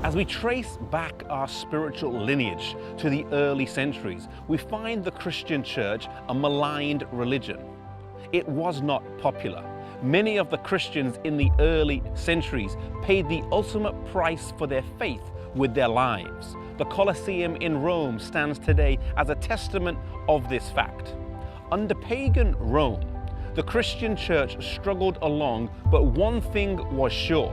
As we trace back our spiritual lineage to the early centuries, we find the Christian church a maligned religion. It was not popular. Many of the Christians in the early centuries paid the ultimate price for their faith with their lives. The Colosseum in Rome stands today as a testament of this fact. Under pagan Rome, the Christian church struggled along, but one thing was sure.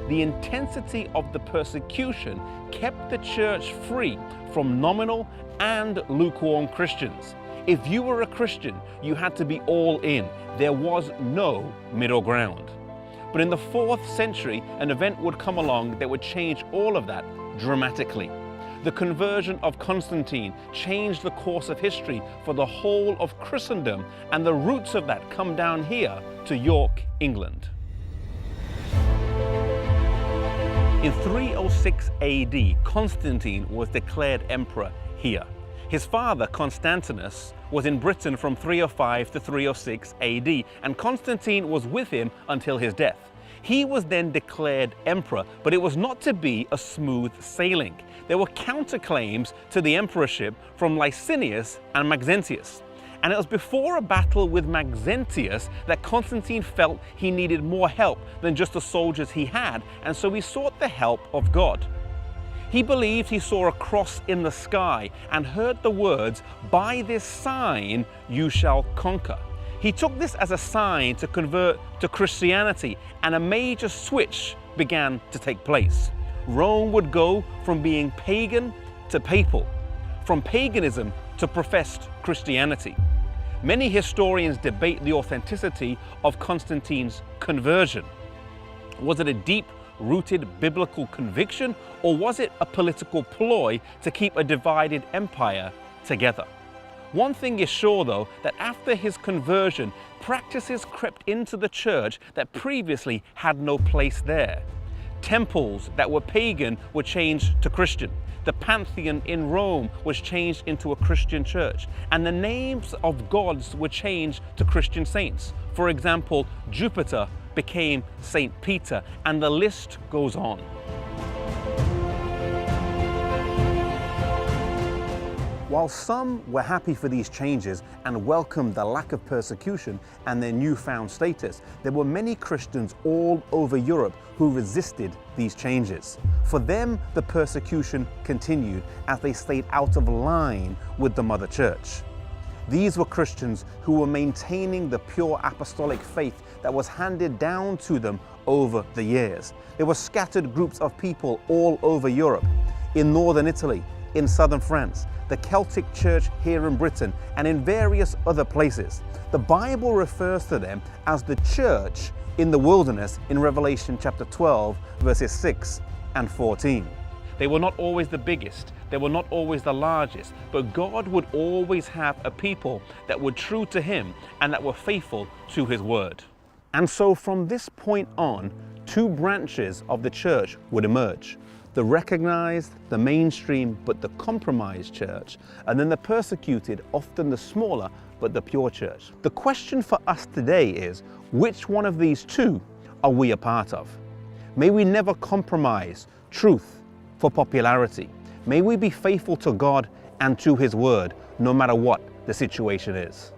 The intensity of the persecution kept the church free from nominal and lukewarm Christians. If you were a Christian, you had to be all in. There was no middle ground. But in the 4th century, an event would come along that would change all of that dramatically. The conversion of Constantine changed the course of history for the whole of Christendom, and the roots of that come down here to York, England. In 306 AD, Constantine was declared emperor here. His father, Constantinus, was in Britain from 305 to 306 AD, and Constantine was with him until his death. He was then declared emperor, but it was not to be a smooth sailing. There were counterclaims to the emperorship from Licinius and Maxentius. And it was before a battle with Maxentius that Constantine felt he needed more help than just the soldiers he had, and so he sought the help of God. He believed he saw a cross in the sky and heard the words, "By this sign you shall conquer." He took this as a sign to convert to Christianity, and a major switch began to take place. Rome would go from being pagan to papal, from paganism to professed Christianity. Many historians debate the authenticity of Constantine's conversion. Was it a deep-rooted biblical conviction, or was it a political ploy to keep a divided empire together? One thing is sure, though, that after his conversion, practices crept into the church that previously had no place there. Temples that were pagan were changed to Christian. The Pantheon in Rome was changed into a Christian church, and the names of gods were changed to Christian saints. For example, Jupiter became Saint Peter, and the list goes on. While some were happy for these changes and welcomed the lack of persecution and their newfound status, there were many Christians all over Europe who resisted these changes. For them, the persecution continued as they stayed out of line with the Mother Church. These were Christians who were maintaining the pure apostolic faith that was handed down to them over the years. There were scattered groups of people all over Europe, in northern Italy, in southern France, the Celtic Church here in Britain, and in various other places. The Bible refers to them as the church in the wilderness in Revelation chapter 12, verses 6 and 14. They were not always the biggest, they were not always the largest, but God would always have a people that were true to Him and that were faithful to His word. And so from this point on, 2 branches of the church would emerge. The recognized, the mainstream, but the compromised church, and then the persecuted, often the smaller, but the pure church. The question for us today is, which one of these 2 are we a part of? May we never compromise truth for popularity. May we be faithful to God and to His word, no matter what the situation is.